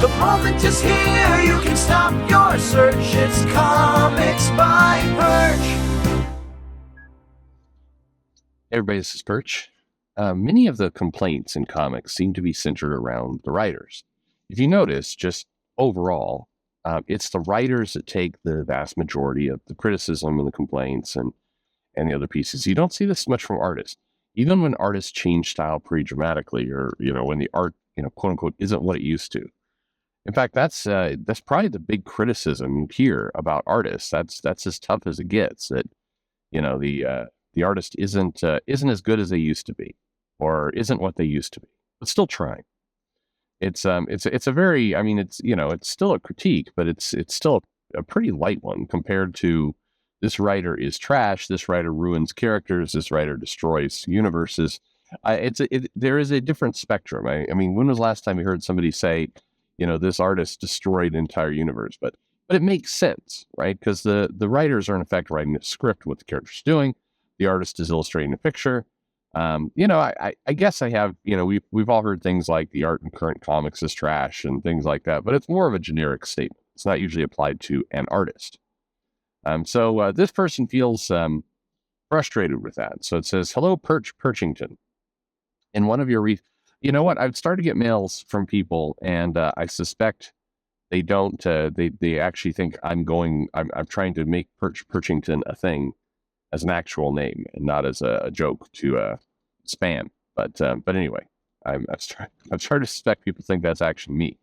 The moment is here, you can stop your search. It's Comics by Perch. Hey everybody, this is Perch. Many of the complaints in comics seem to be centered around the writers. If you notice, just overall, it's the writers that take the vast majority of the criticism and the complaints and the other pieces. You don't see this much from artists. Even when artists change style pretty dramatically, or when the art, quote unquote, isn't what it used to. In fact, that's probably the big criticism you hear about artists. That's as tough as it gets. That the artist isn't as good as they used to be, or isn't what they used to be, but still trying. It's a very, it's still a critique, but it's still a pretty light one compared to this writer is trash, this writer ruins characters, this writer destroys universes. There is a different spectrum. I mean, when was the last time you heard somebody say, this artist destroyed an entire universe? But it makes sense, right? Because the writers are in effect writing the script, what the character's doing. The artist is illustrating a picture. I guess I have, we've all heard things like the art in current comics is trash and things like that, but it's more of a generic statement. It's not usually applied to an artist. So this person feels frustrated with that. So it says, "Hello, Perchington. In one of your you know what? I've started to get mails from people, and I suspect they don't. They actually think I'm trying to make Perchington a thing as an actual name and not as a joke to spam. But anyway, I'm starting to suspect people think that's actually me.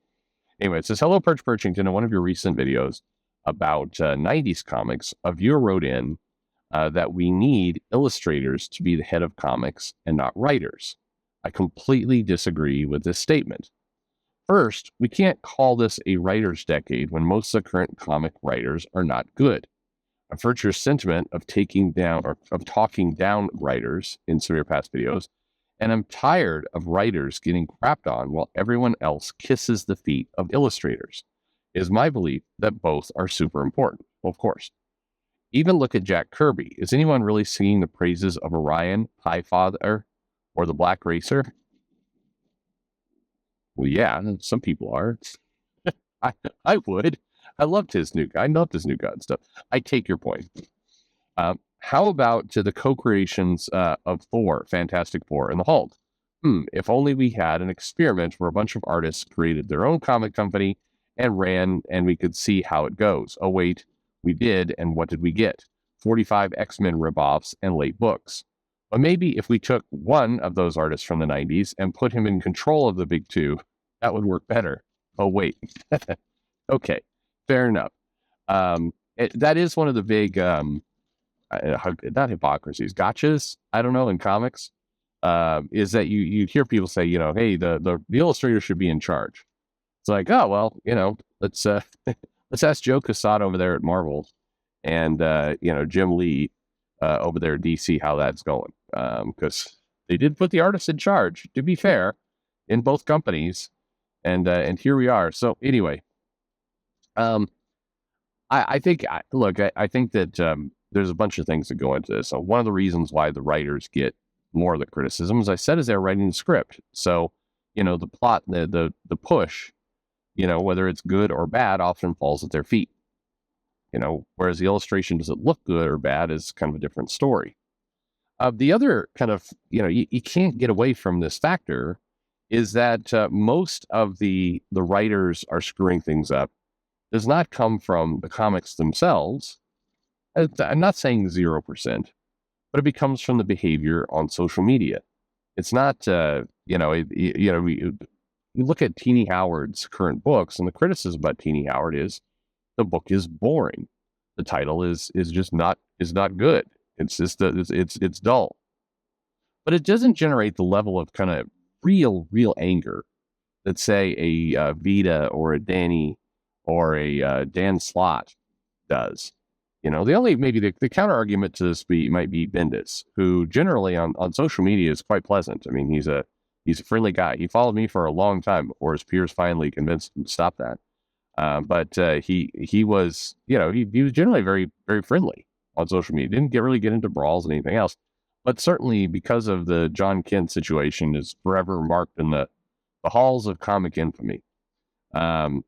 Anyway, it says, "Hello, Perchington. In one of your recent videos about 90s comics, a viewer wrote in that we need illustrators to be the head of comics and not writers. I completely disagree with this statement. First, we can't call this a writer's decade when most of the current comic writers are not good. I've heard your sentiment of talking down writers in some of your past videos, and I'm tired of writers getting crapped on while everyone else kisses the feet of illustrators. It is my belief that both are super important." Well, of course. Even look at Jack Kirby. Is anyone really singing the praises of Orion, Highfather, or the Black Racer? Well, yeah, some people are. I would. I loved his new God stuff. I take your point. How about to the co-creations of Thor, Fantastic Four, and the Hulk? If only we had an experiment where a bunch of artists created their own comic company and ran, and we could see how it goes. Oh, wait, we did, and what did we get? 45 X-Men ripoffs and late books. But maybe if we took one of those artists from the 90s and put him in control of the big two, that would work better. Oh, wait. Okay, fair enough. That is one of the big, not hypocrisies, gotchas, I don't know, in comics, is that you hear people say, hey, the illustrator should be in charge. It's like, oh, well, let's ask Joe Quesada over there at Marvel and, Jim Lee over there at DC how that's going. Because they did put the artists in charge, to be fair, in both companies. And here we are. So anyway, I think that there's a bunch of things that go into this. So one of the reasons why the writers get more of the criticism, as I said, is they're writing the script. So, the plot, the push, whether it's good or bad, often falls at their feet. Whereas the illustration, does it look good or bad, is kind of a different story. The other kind of, you can't get away from this factor is that most of the writers are screwing things up does not come from the comics themselves. I'm not saying 0%, but it comes from the behavior on social media. It's not, you look at Teenie Howard's current books, and the criticism about Teenie Howard is the book is boring. The title is not good. It's just it's dull. But it doesn't generate the level of kind of real anger that, say, a Vita or a Danny or a Dan Slott does. The counter argument to this might be Bendis, who generally on social media is quite pleasant. I mean, he's a friendly guy. He followed me for a long time, or his peers finally convinced him to stop that. But he was, he was generally very, very friendly on social media. Didn't really get into brawls and anything else. But certainly because of the John Kent situation, is forever marked in the halls of comic infamy. Um,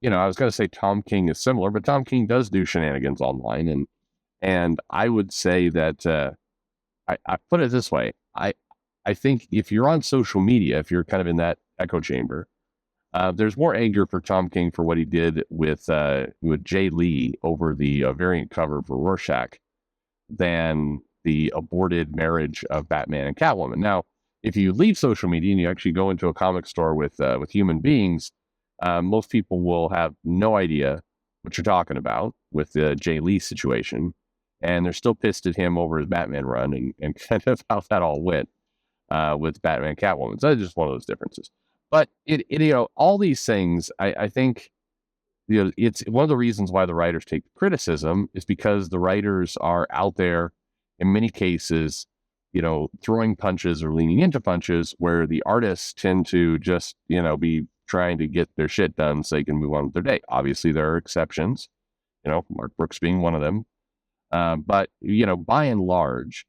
I was going to say Tom King is similar, but Tom King does do shenanigans online, and I would say that I put it this way: I think if you're on social media, if you're kind of in that echo chamber, there's more anger for Tom King for what he did with Jay Lee over the variant cover for Rorschach than the aborted marriage of Batman and Catwoman. Now, if you leave social media and you actually go into a comic store with human beings, most people will have no idea what you're talking about with the Jay Lee situation, and they're still pissed at him over his Batman run and kind of how that all went with Batman and Catwoman. So that's just one of those differences. But all these things, I think it's one of the reasons why the writers take criticism is because the writers are out there in many cases, throwing punches or leaning into punches where the artists tend to just, be trying to get their shit done so they can move on with their day. Obviously, there are exceptions, Mark Brooks being one of them. But, by and large,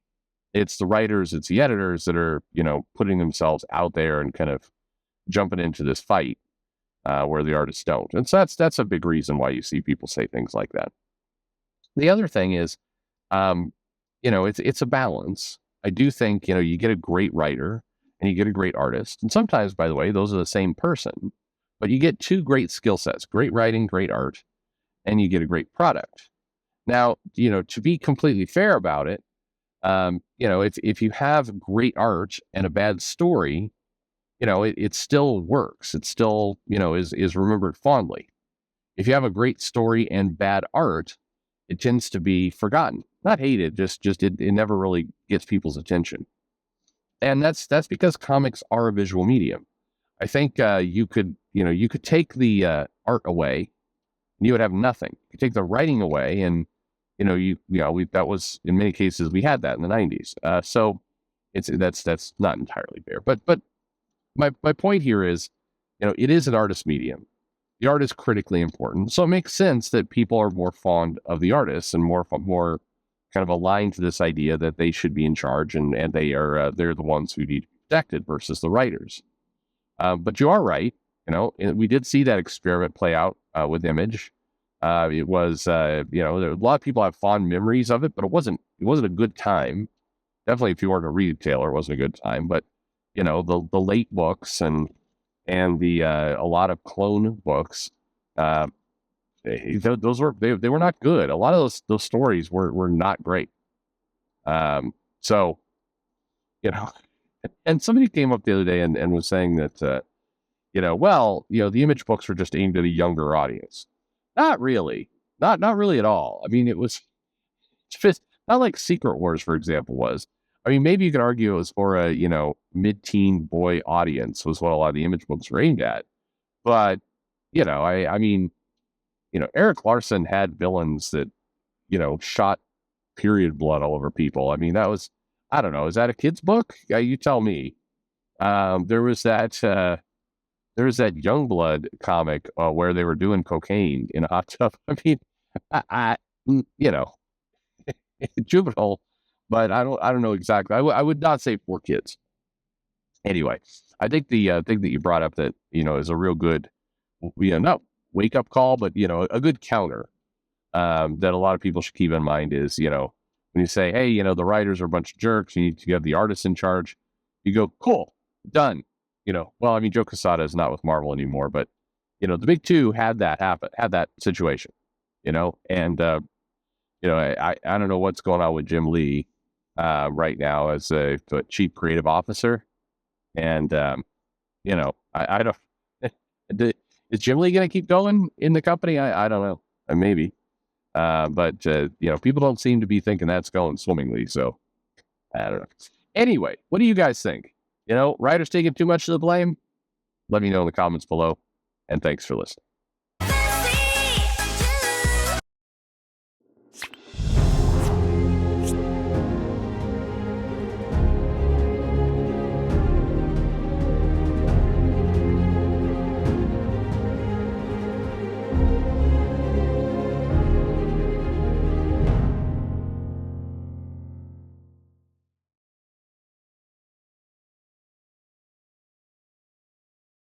it's the writers, it's the editors that are, putting themselves out there and kind of jumping into this fight where the artists don't. And so that's a big reason why you see people say things like that. The other thing is, it's a balance. I do think, you get a great writer and you get a great artist. And sometimes, by the way, those are the same person, but you get two great skill sets, great writing, great art, and you get a great product. Now, to be completely fair about it, if you have great art and a bad story, it still works. It still, is remembered fondly. If you have a great story and bad art, it tends to be forgotten, not hated, just it never really gets people's attention. And that's because comics are a visual medium. I think you could take the art away, and you would have nothing. You take the writing away, and that was in many cases we had that in the 90s. So that's not entirely fair, but my point here is, it is an artist medium. The art is critically important, so it makes sense that people are more fond of the artists and more kind of aligned to this idea that they should be in charge and they're the ones who need to be protected versus the writers. But you are right. We did see that experiment play out with Image. It was a lot of people have fond memories of it, but it wasn't a good time. Definitely, if you weren't a retailer, it wasn't a good time. But the late books and the a lot of clone books, those were not good. A lot of those stories were not great. So and somebody came up the other day and was saying that the Image books were just aimed at a younger audience. Not really, not really at all. I mean, it's just not like Secret Wars, for example, was. I mean, maybe you could argue it was for a, mid-teen boy audience was what a lot of the Image books were aimed at. But, I mean, Eric Larson had villains that, shot period blood all over people. I mean, that was, I don't know, is that a kid's book? You tell me. There was that Youngblood comic where they were doing cocaine in a hot tub. I mean, I juvenile, but I don't know exactly. I would not say for kids. Anyway, I think the thing that you brought up that is a real good, not wake up call, but a good counter that a lot of people should keep in mind is when you say, hey, the writers are a bunch of jerks, you have the artists in charge. You go, cool, done. Well, I mean, Joe Quesada is not with Marvel anymore, but the big two had that happen, had that situation, and I don't know what's going on with Jim Lee right now as a chief creative officer. And, I don't, is Jim Lee going to keep going in the company? I don't know. Maybe. But people don't seem to be thinking that's going swimmingly. So I don't know. Anyway, what do you guys think? Writers taking too much of the blame? Let me know in the comments below. And thanks for listening.